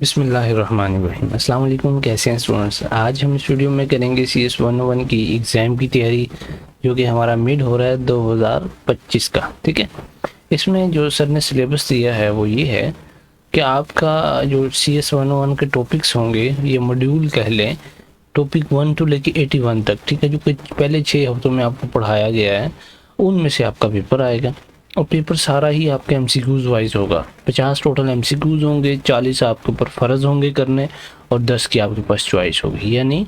बिस्मिल्लाहिर्रहमानिर्रहीम। अस्सलाम वालेकुम। कैसे हैं स्टूडेंट्स? आज हम इस वीडियो में करेंगे CS 101 की एग्ज़ाम की तैयारी, जो कि हमारा मिड हो रहा है 2025 का। ठीक है, इसमें जो सर ने सिलेबस दिया है वो ये है कि आपका जो CS 101 के टॉपिक्स होंगे, ये मॉड्यूल कह लें, टॉपिक 1 टू लेके 81 तक। ठीक है, जो कि पहले 6 हफ्तों में आपको पढ़ाया गया है, उनमें से आपका पेपर आएगा। और पेपर सारा ही आपके MCQs वाइज होगा। 50 टोटल MCQs होंगे, 40 आपके ऊपर फ़र्ज़ होंगे करने, और 10 की आपके पास चॉइस होगी। यानी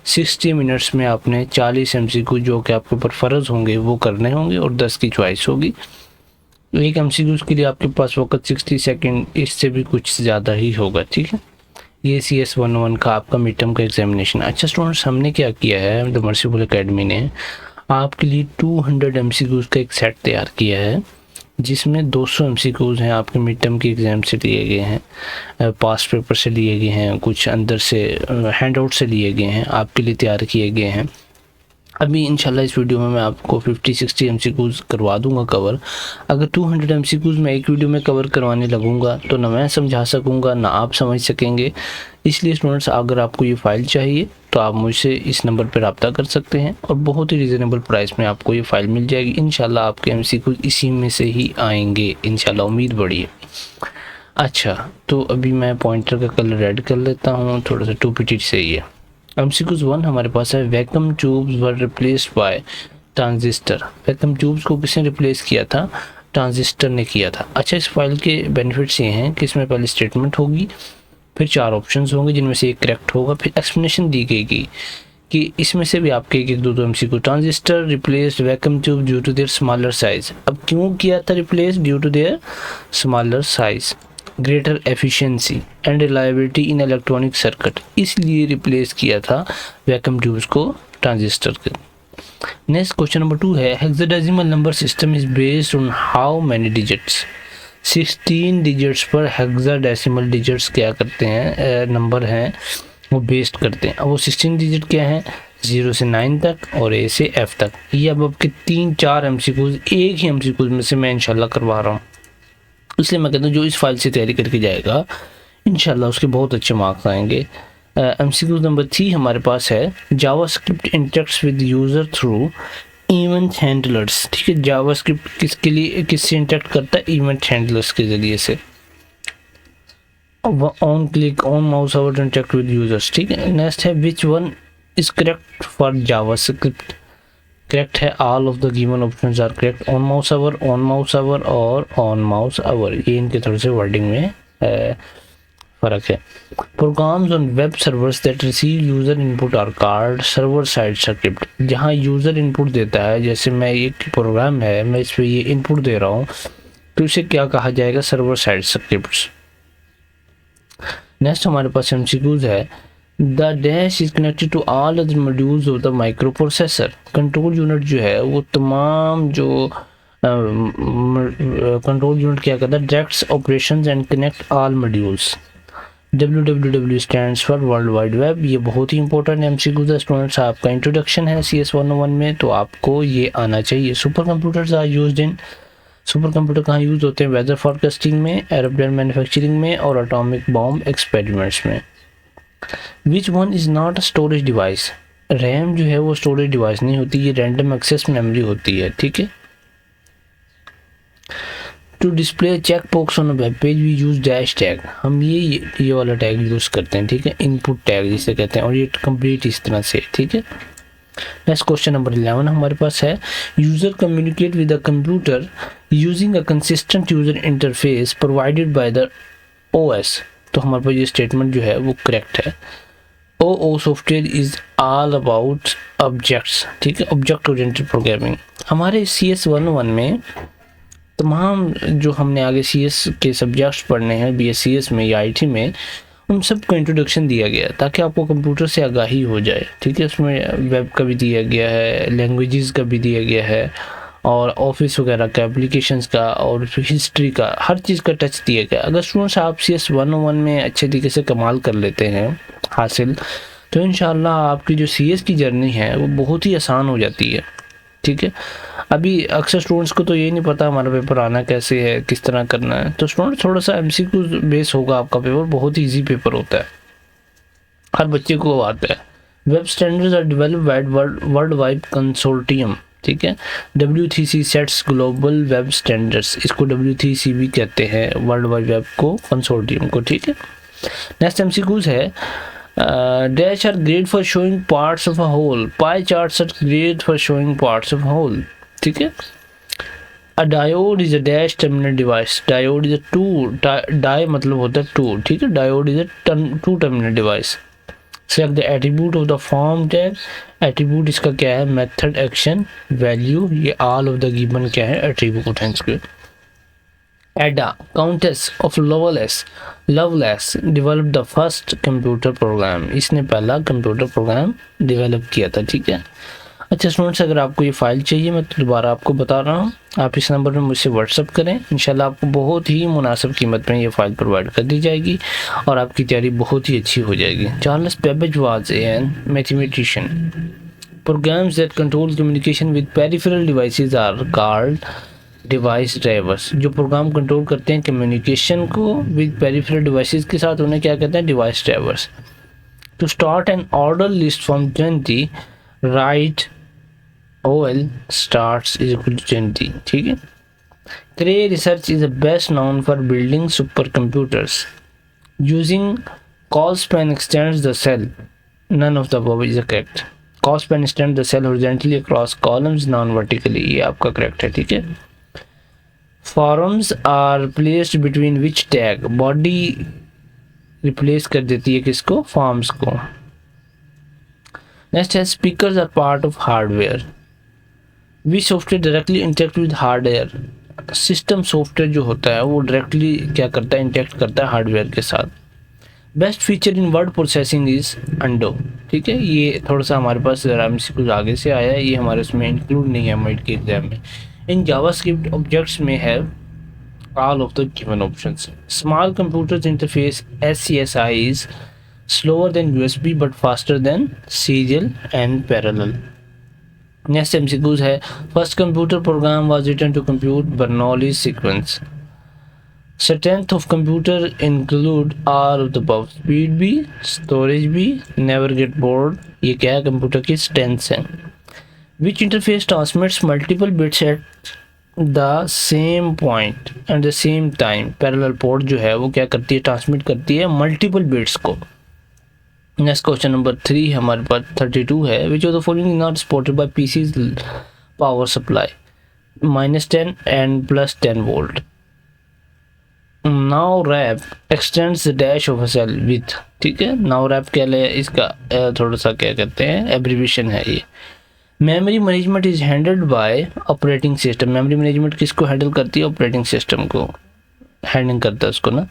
60 मिनट्स में आपने 40 MCQ जो कि आपके ऊपर फ़र्ज़ होंगे वो करने होंगे, और 10 की चॉइस होगी। एक MCQs के लिए आपके पास वक्त 60 सेकेंड, इससे भी कुछ ज़्यादा ही होगा। ठीक है, ये CS 101 का आपका मिड टर्म का एग्जामिनेशन। अच्छा स्टूडेंट्स, हमने क्या किया है, द मर्सीफुल एकेडमी ने आपके लिए 200 MCQs का एक सेट तैयार किया है, जिसमें 200 MCQs हैं आपके मिड टर्म के एग्ज़ाम से लिए गए हैं, पास्ट पेपर से लिए गए हैं, कुछ अंदर से हैंड आउट से लिए गए हैं, आपके लिए तैयार किए गए हैं। अभी इंशाल्लाह इस वीडियो में मैं आपको 50-60 MCQs करवा दूंगा कवर। अगर 200 MCQs मैं एक वीडियो में कवर करवाने लगूंगा तो ना मैं समझा सकूंगा ना आप समझ सकेंगे। इसलिए स्टूडेंट्स, अगर आपको ये फ़ाइल चाहिए तो आप मुझसे इस नंबर पर रब्ता कर सकते हैं, और बहुत ही रीज़नेबल प्राइस में आपको ये फ़ाइल मिल जाएगी। इंशाल्लाह आपके MCQs इसी में से ही आएंगे, इंशाल्लाह, उम्मीद बड़ी है। अच्छा, तो अभी मैं पॉइंटर का कलर रेड कर लेता हूँ, थोड़ा सा 2PT से ही है। MCQs 1 हमारे पास है, vacuum tubes were replaced by transistor. Vacuum tubes को किसने रिप्लेस किया था? ट्रांजिस्टर ने किया था। अच्छा, इस फाइल के बेनिफिट्स ये हैं कि इसमें पहले स्टेटमेंट होगी, फिर 4 ऑप्शंस होंगे जिनमें से एक करेक्ट होगा, फिर एक्सप्लेनेशन दी गई कि इसमें से भी आपके एक 2 MCQ। Transistor replaced vacuum tube due to their smaller size. अब क्यों किया था replace? Due to their smaller size, greater efficiency and reliability in electronic circuit, इसलिए रिप्लेस किया था वैक्यूम ट्यूब्स को ट्रांजिस्टर के। नेक्स्ट क्वेश्चन नंबर 2 है, hexadecimal number system is based on how many digits. 16 digits पर हेक्साडेसिमल डिजिट्स क्या करते हैं, नंबर हैं, वो बेस्ड करते हैं। अब वो 16 डिजिट क्या है? 0 से 9 तक और A से F तक। ये अब आपके 3-4 MCQs एक ही MCQs में से मैं इंशाल्लाह करवा रहा हूँ। इसलिए मैं कहता हूँ जो इस फाइल से तैयारी करके जाएगा इंशाल्लाह उसके बहुत अच्छे मार्क्स आएंगे। MCQ नंबर 3 हमारे पास है, JavaScript interacts with user through event handlers. ठीक है, जावास्क्रिप्ट किसके लिए, किससे इंटरेक्ट करता है? इवेंट हैंडलर्स के ज़रिए से। On click on mouse over to interact with users. ठीक है, नेक्स्ट है, which one is correct for JavaScript. Correct है, all of the given options are correct. On mouse over, on mouse over और on mouse over, ये इनके थोड़े से wording में फ़र्क है। Programs on web servers that receive user input are called server side script. जहाँ यूज़र इनपुट देता है, जैसे मैं एक प्रोग्राम है, मैं इस पर ये इनपुट दे रहा हूँ, तो इसे क्या कहा जाएगा? Server side scripts. नेक्स्ट हमारे पास MCQs है, the dash is connected to all other modules of the microprocessor. Control unit जो है वो तमाम जो कंट्रोल यूनिट क्या करता है? Directs operations and connect all modules. WWW stands for world wide web. ये बहुत ही इंपॉर्टेंट MCQ है स्टूडेंट्स, आपका इंट्रोडक्शन है CS 101 में, तो आपको ये आना चाहिए। Supercomputers are used in, supercomputer कहाँ यूज़ होते हैं? वेदर फोरकास्टिंग में, एरोप्लेन मैन्युफैक्चरिंग में और एटॉमिक बॉम्ब एक्सपेरिमेंट्स में। Which one is not a storage device. RAM जो है वो स्टोरेज डिवाइस नहीं होती, ये रैंडम एक्सेस मेमोरी होती है। ठीक है, to display check box on a web page we use dash tag. हम ये वाला टैग यूज़ करते हैं। ठीक है, इनपुट टैग जिसे कहते हैं, और ये कंप्लीट इस तरह से। ठीक है, नेक्स्ट क्वेश्चन नंबर 11 हमारे पास है, user communicate with the computer using a consistent user interface provided by the OS। तो हमारे पास ये स्टेटमेंट जो है वो करेक्ट है। OO software is all about objects. ठीक है, ऑब्जेक्ट ओरिएंटेड प्रोग्रामिंग। हमारे CS 101 में तमाम जो हमने आगे CS के सब्जेक्ट्स पढ़ने हैं, BScs में या IT में, उन सब को इंट्रोडक्शन दिया गया है ताकि आपको कंप्यूटर से आगाही हो जाए। ठीक है, उसमें वेब का भी दिया गया है, लैंग्वेजेस का भी दिया गया है, और ऑफिस वगैरह का, एप्लीकेशंस का, और हिस्ट्री का, हर चीज़ का टच दिया गया। अगर स्टूडेंट्स आप CS 101 में अच्छे तरीके से कमाल कर लेते हैं हासिल, तो इंशाल्लाह आपकी जो CS की जर्नी है वो बहुत ही आसान हो जाती है। ठीक है, अभी अक्सर स्टूडेंट्स को तो ये नहीं पता हमारा पेपर आना कैसे है, किस तरह करना है। तो स्टूडेंट थोड़ा सा एमसीक्यू बेस होगा आपका पेपर, बहुत ही ईजी पेपर होता है, हर बच्चे को आता है। Web standards are developed world wide consortium, ठीक है, W3C sets global web standards, इसको W3C भी कहते हैं, वर्ल्ड वाइड वेब को, कंसोर्टियम को, ठीक है। Next MCQs is dash are great for showing parts of a whole, pie charts are great for showing parts of whole, ठीक है। A diode is a dash terminal device, diode is a two, di मतलब होता है two, ठीक है, diode is a two terminal device. Select the attribute of the form tag, attribute इसका क्या है, मेथड, एक्शन, वैल्यू, ये ऑल ऑफ द गिवन क्या है, एट्रीब्यूट है इसके। एडा countess of loveless develop the first computer programme, इसने पहला कंप्यूटर प्रोग्राम डेवलप किया था, ठीक है। अच्छा स्टूडेंट्स, अगर आपको ये फाइल चाहिए, मैं तो दोबारा आपको बता रहा हूँ, आप इस नंबर पर मुझसे व्हाट्सअप करें, इंशाल्लाह आपको बहुत ही मुनासिब कीमत में ये फाइल प्रोवाइड कर दी जाएगी और आपकी तैयारी बहुत ही अच्छी हो जाएगी। Charles Babbage was an mathematician, programs that control communication with peripheral devices are called device drivers, जो प्रोग्राम कंट्रोल करते हैं कम्युनिकेशन को विद पेरिफेरल डिवाइसेस के साथ, उन्हें क्या कहते हैं, device drivers. To start an order list from 20, right OL starts is equal to 20, ठीक है। Cray research is the best known for building supercomputers. Using CoSpan extends the cell. None of the above is correct. CoSpan extends the cell horizontally across columns, non-vertically. ये आपका correct है, ठीक है। Forums are placed between which tag? Body replace कर देती है किसको, forms को। Next है speakers are part of hardware. We software directly interact with hardware, system software जो होता है वो डायरेक्टली क्या करता है, इंटरेक्ट करता है हार्डवेयर के साथ। Best feature in word processing is undo, ठीक है, ये थोड़ा सा हमारे पास जरा कुछ आगे से आया है, ये हमारे उसमें इंक्लूड नहीं है मिड के एग्जाम में। इन जावास्क्रिप्ट ऑब्जेक्ट्स में है all of the given options. Small computers interface SCSI is slower than USB but faster than serial and parallel. Next MCQs है first computer program was written to compute Bernoulli sequence. Strength of computer include all of the above, speed भी, storage भी, never get bored, ये क्या है, computer की strengths हैं। Which interface transmits multiple bits at the same point at the same time, parallel port जो है वो क्या करती है, ट्रांसमिट करती है मल्टीपल बिट्स को। नेक्स्ट क्वेश्चन नंबर 3 हमारे पास 32 है, which of the following not supported by PCs power supply, -10 and +10 volt. Now wrap extends the dash of a cell with, ठीक है, नाउ रैप क्या है, इसका थोड़ा सा क्या कहते हैं, एब्रीविएशन है ये। Memory management is handled by operating system, memory management किसको हैंडल करती है, ऑपरेटिंग सिस्टम को हैंडल करता है उसको ना।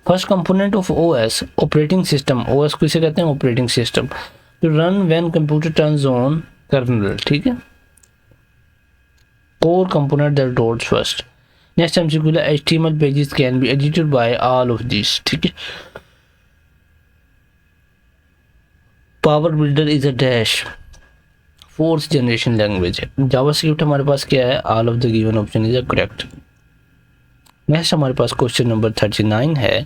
First component of OS, operating system, OS को इसे कहते हैं operating system. To run when computer turns on kernel, ठीक है, core component that loads first. Next MCQ है HTML pages can be edited by all of this, ठीक है। Power builder is a dash, 4th generation language है। JavaScript हमारे पास क्या है, all of the given option is correct. Next हमारे पास क्वेश्चन नंबर 39 है,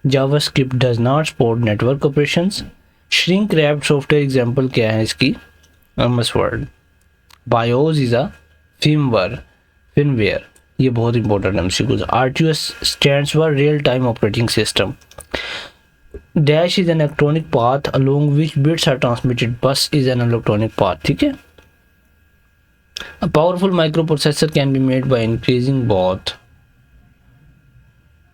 JavaScript does not support network operations. Shrink wrapped software example क्या है इसकी, MS Word. BIOS is a firmware, ये बहुत important MCQs. RTOS stands for real time operating system. Dash is an electronic path along which bits are transmitted, bus is an electronic path, ठीक है। A powerful microprocessor can be made by increasing both,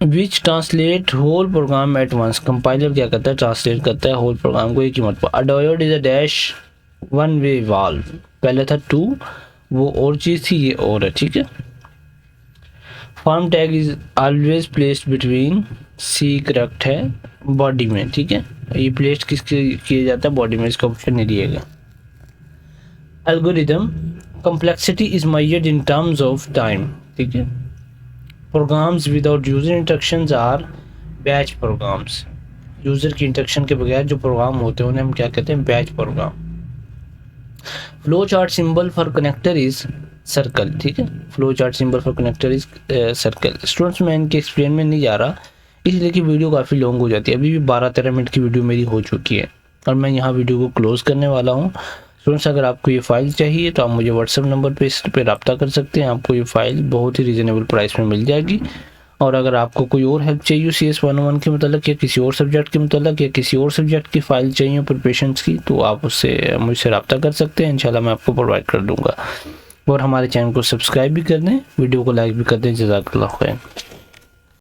which translate whole program at once। Compiler क्या करता है, translate करता है whole programme को एक ही मरतबा। A diode is a dash one way valve, पहले था 2, वो और चीज़ थी, ये और है, ठीक है। Form tag is always placed between, C correct है, बॉडी में, ठीक है, ये प्लेस्ड किसके किया जाता है, बॉडी में, इसका ऑप्शन नहीं दिएगा। Algorithm complexity is measured in terms of time, ठीक है। Programs without user instructions are batch programs, user की इंस्ट्रक्शन के बगैर जो प्रोग्राम होते हैं उन्हें हम क्या कहते हैं, batch program. Flow chart symbol for connector is circle, ठीक है। Flow chart symbol for connector is circle. Students मैं इनके एक्सप्लेन में नहीं जा रहा इसलिए कि वीडियो काफ़ी लॉन्ग हो जाती है। अभी भी 12-13 मिनट की वीडियो मेरी हो चुकी है और मैं यहाँ वीडियो को क्लोज़ करने वाला हूँ। स्टूडेंट्स अगर आपको ये फ़ाइल चाहिए तो आप मुझे व्हाट्सएप नंबर पे इस पर रब्ता कर सकते हैं। आपको ये फ़ाइल बहुत ही रीज़नेबल प्राइस में मिल जाएगी। और अगर आपको कोई और हेल्प चाहिए CS 101 के मतलब या किसी और सब्जेक्ट के मतलब या किसी और सब्जेक्ट की फ़ाइल चाहिए प्रिपरेशंस की, तो आप उससे मुझसे रब्ता कर सकते हैं। इंशाल्लाह मैं आपको प्रोवाइड कर दूँगा। और हमारे चैनल को सब्सक्राइब भी कर दें, वीडियो को लाइक भी कर दें। जज़ाकल्लाह खैर।